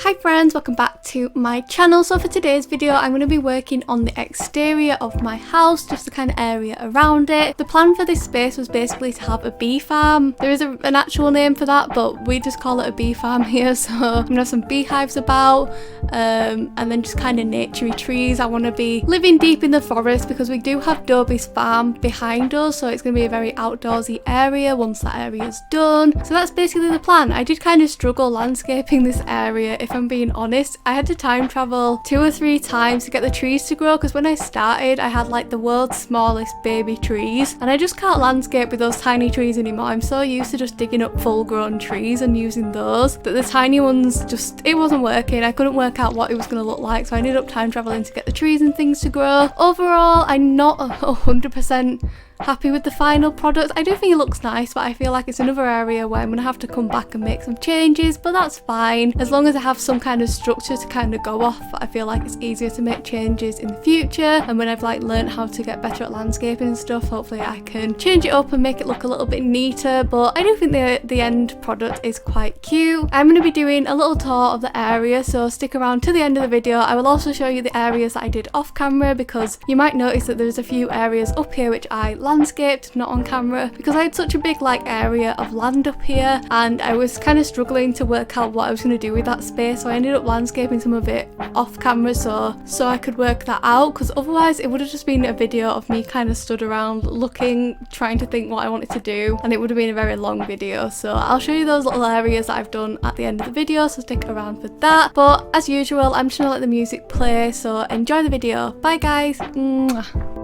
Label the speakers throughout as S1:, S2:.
S1: Hi friends, welcome back to my channel. So for today's video I'm going to be working on the exterior of my house, just the kind of area around it. The plan for this space was basically to have a bee farm. There is an actual name for that, but we just call it a bee farm here. So I'm going to have some beehives about and then just kind of naturey trees. I want to be living deep in the forest because we do have Dobie's farm behind us, so it's going to be a very outdoorsy area once that area is done. So that's basically the plan. I did kind of struggle landscaping this area, if I'm being honest. I had to time travel 2 or 3 times to get the trees to grow, because when I started I had like the world's smallest baby trees, and I just can't landscape with those tiny trees anymore. I'm so used to just digging up full grown trees and using those that the tiny ones it wasn't working. I couldn't work out what it was going to look like, so I ended up time traveling to get the trees and things to grow. Overall, I'm not 100% happy with the final product. I do think it looks nice, but I feel like it's another area where I'm gonna have to come back and make some changes, but that's fine. As long as I have some kind of structure to kind of go off, I feel like it's easier to make changes in the future. And when I've like learned how to get better at landscaping and stuff, hopefully I can change it up and make it look a little bit neater. But I do think the end product is quite cute. I'm going to be doing a little tour of the area, so stick around to the end of the video. I will also show you the areas that I did off camera, because you might notice that there's a few areas up here which I landscaped, not on camera, because I had such a big like area of land up here and I was kind of struggling to work out what I was going to do with that space, so I ended up landscaping some of it off camera so I could work that out, because otherwise it would have just been a video of me kind of stood around looking, trying to think what I wanted to do, and it would have been a very long video. So I'll show you those little areas that I've done at the end of the video, so stick around for that. But as usual, I'm just gonna let the music play, so enjoy the video. Bye guys. Mwah.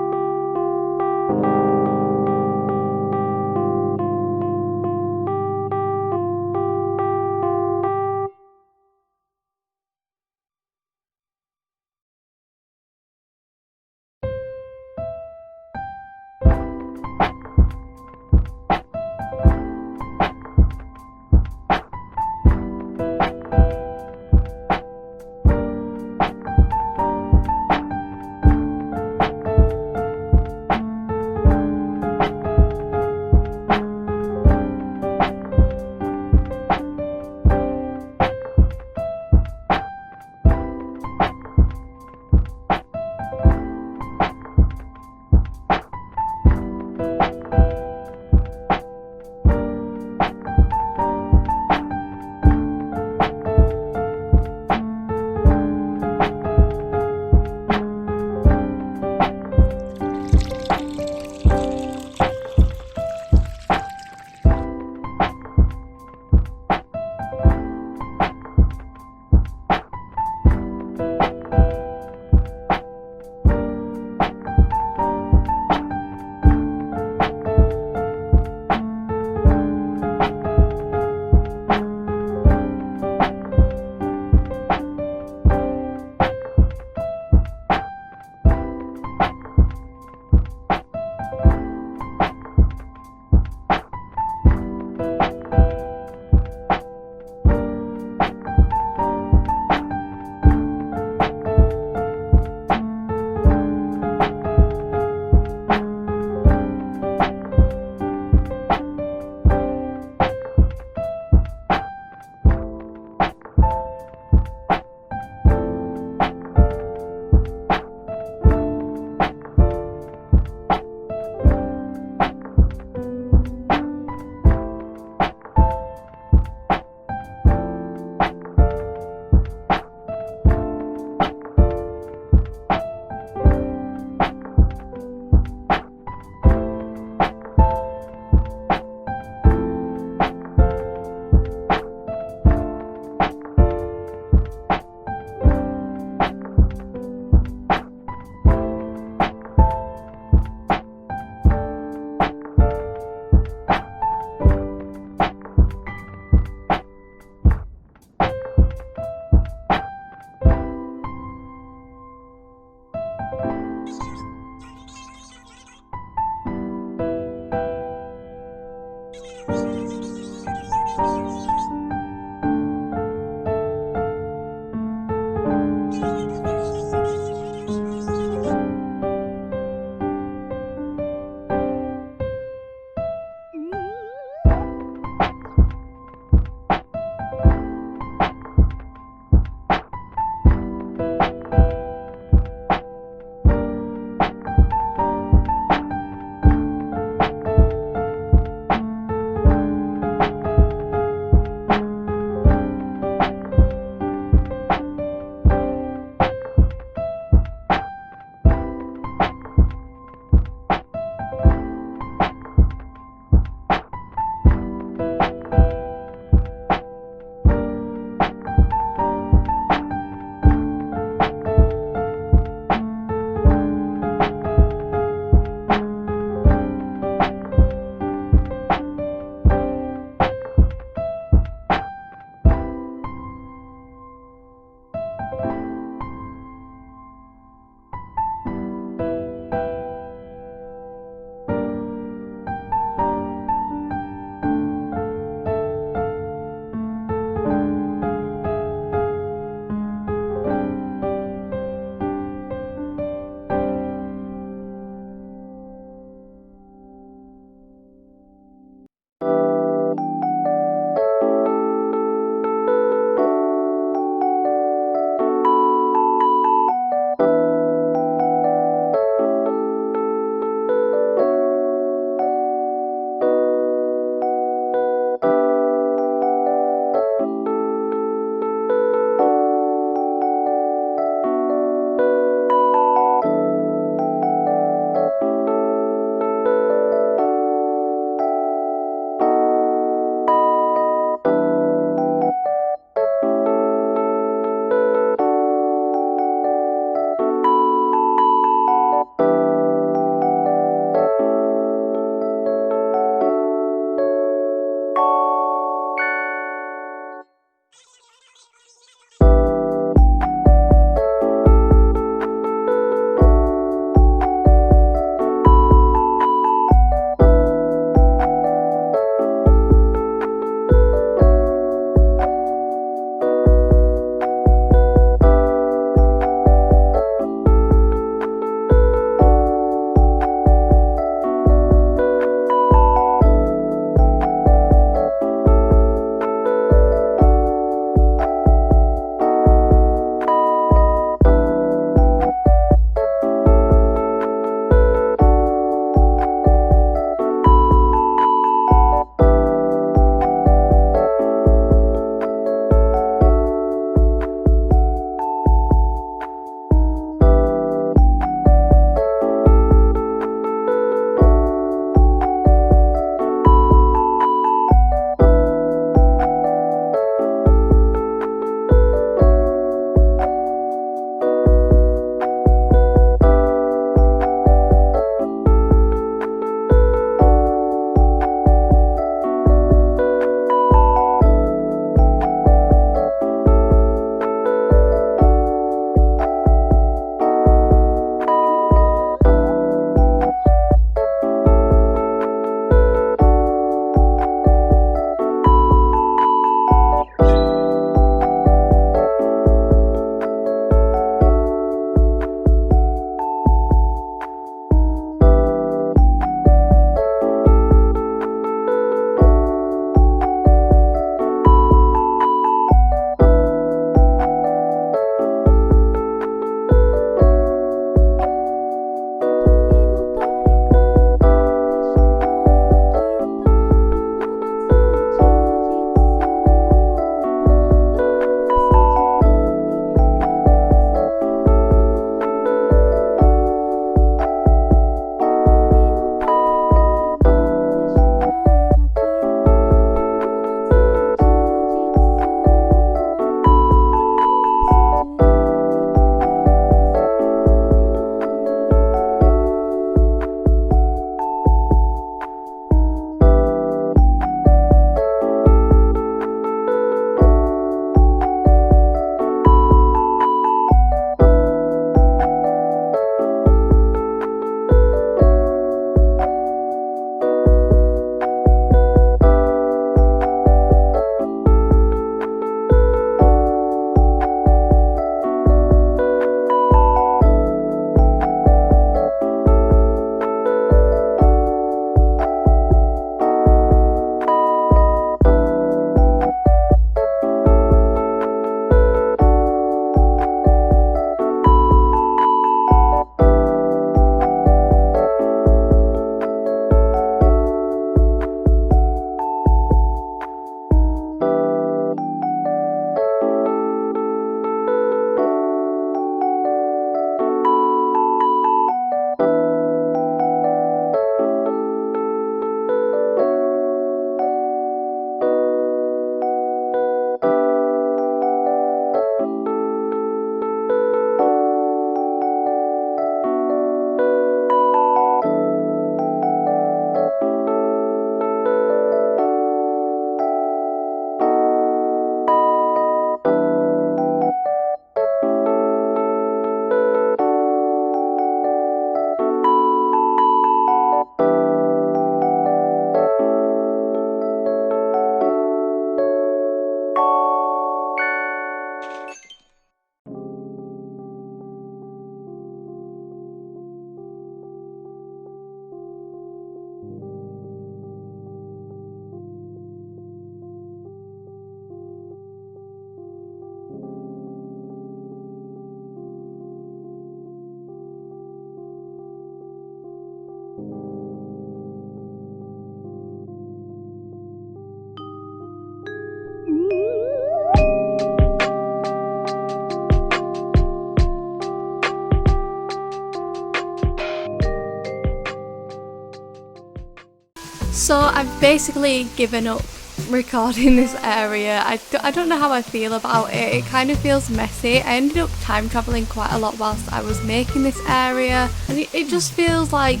S1: So I've basically given up recording this area. I don't know how I feel about it. It kind of feels messy. I ended up time traveling quite a lot whilst I was making this area, and it just feels like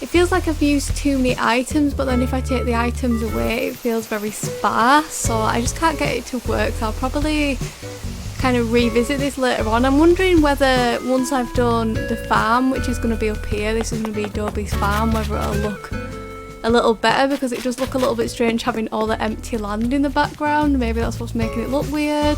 S1: I've used too many items, but then if I take the items away it feels very sparse, so I just can't get it to work. So I'll probably kind of revisit this later on. I'm wondering whether once I've done the farm, which is going to be up here, this is going to be Dobie's farm, whether it'll look a little better, because it does look a little bit strange having all the empty land in the background. Maybe that's what's making it look weird.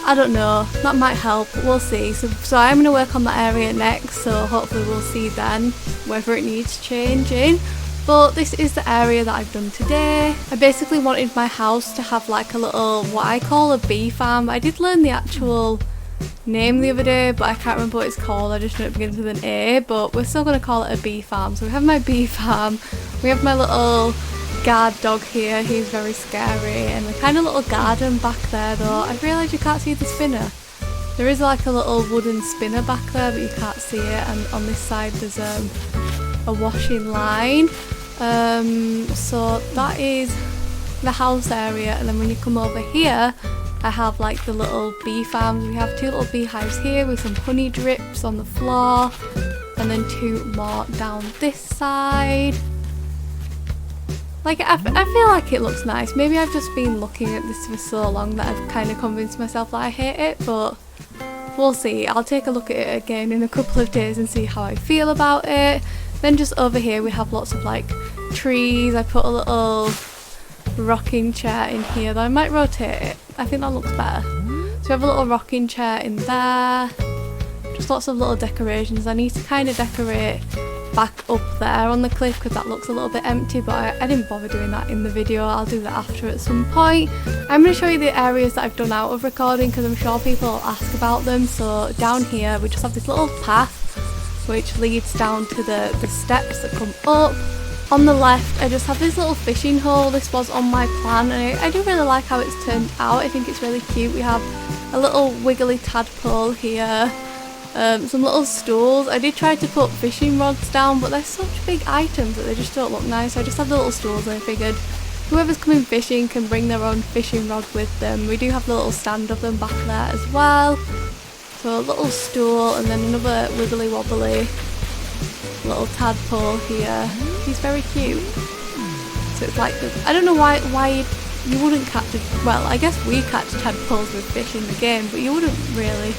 S1: I don't know, that might help, we'll see. So I'm going to work on that area next, so hopefully we'll see then whether it needs changing. But this is the area that I've done today. I basically wanted my house to have like a little, what I call a bee farm. I did learn the actual name the other day, but I can't remember what it's called. I just know it begins with an A, but we're still going to call it a bee farm. So we have my bee farm, we have my little guard dog here, he's very scary, and the kind of little garden back there though. I realised you can't see the spinner. There is like a little wooden spinner back there, but you can't see it, and on this side there's a washing line. So that is the house area, and then when you come over here I have like the little bee farms. We have 2 little beehives here with some honey drips on the floor, and then 2 more down this side. Like I feel like it looks nice. Maybe I've just been looking at this for so long that I've kind of convinced myself that I hate it, but we'll see. I'll take a look at it again in a couple of days and see how I feel about it. Then just over here we have lots of like trees. I put a little rocking chair in here, though I might rotate it. I think that looks better. So we have a little rocking chair in there. Just lots of little decorations. I need to kind of decorate back up there on the cliff because that looks a little bit empty, but I didn't bother doing that in the video. I'll do that after at some point. I'm going to show you the areas that I've done out of recording because I'm sure people will ask about them. So down here we just have this little path which leads down to the steps that come up. On the left I just have this little fishing hole. This was on my plan, and I do really like how it's turned out. I think it's really cute. We have a little wiggly tadpole here, some little stools. I did try to put fishing rods down, but they're such big items that they just don't look nice. So I just have the little stools, and I figured whoever's coming fishing can bring their own fishing rod with them. We do have the little stand of them back there as well. So a little stool, and then another wiggly wobbly little tadpole here. He's very cute. So it's like, I don't know why you wouldn't catch it. Well, I guess we catch tadpoles with fish in the game, but you wouldn't really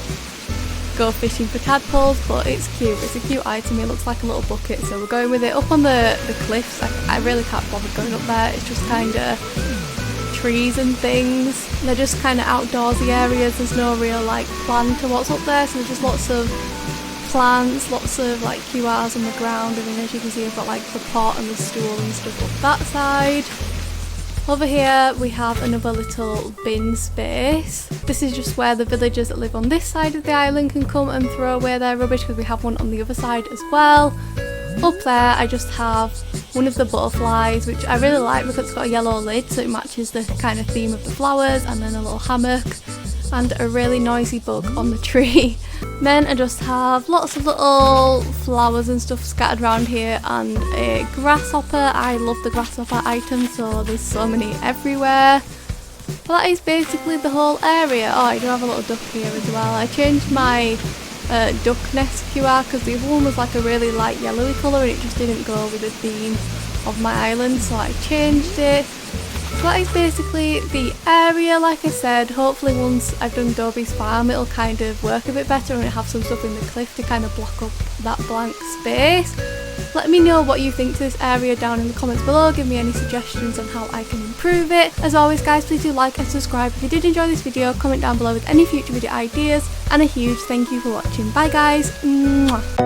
S1: go fishing for tadpoles, but it's cute. It's a cute item. It looks like a little bucket, so we're going with it. Up on the cliffs, I really can't bother going up there. It's just kind of trees and things. They're just kind of outdoorsy areas. There's no real like plan to what's up there, so there's just lots of plants, lots of like QRs on the ground, and then as you can see I've got like the pot and the stool and stuff up that side. Over here we have another little bin space. This is just where the villagers that live on this side of the island can come and throw away their rubbish, because we have one on the other side as well. Up there I just have one of the butterflies, which I really like because it's got a yellow lid so it matches the kind of theme of the flowers, and then a little hammock and a really noisy bug on the tree. Then I just have lots of little flowers and stuff scattered around here, and a grasshopper. I love the grasshopper item, so there's so many everywhere. But that is basically the whole area. Oh, I do have a little duck here as well. I changed my duck nest QR because the other one was like a really light yellowy colour and it just didn't go with the theme of my island, so I changed it. So that is basically the area. Like I said, hopefully once I've done Dobie's farm it'll kind of work a bit better and have some stuff in the cliff to kind of block up that blank space. Let me know what you think to this area down in the comments below. Give me any suggestions on how I can improve it. As always guys, please do like and subscribe if you did enjoy this video. Comment down below with any future video ideas, and a huge thank you for watching. Bye guys. Mwah.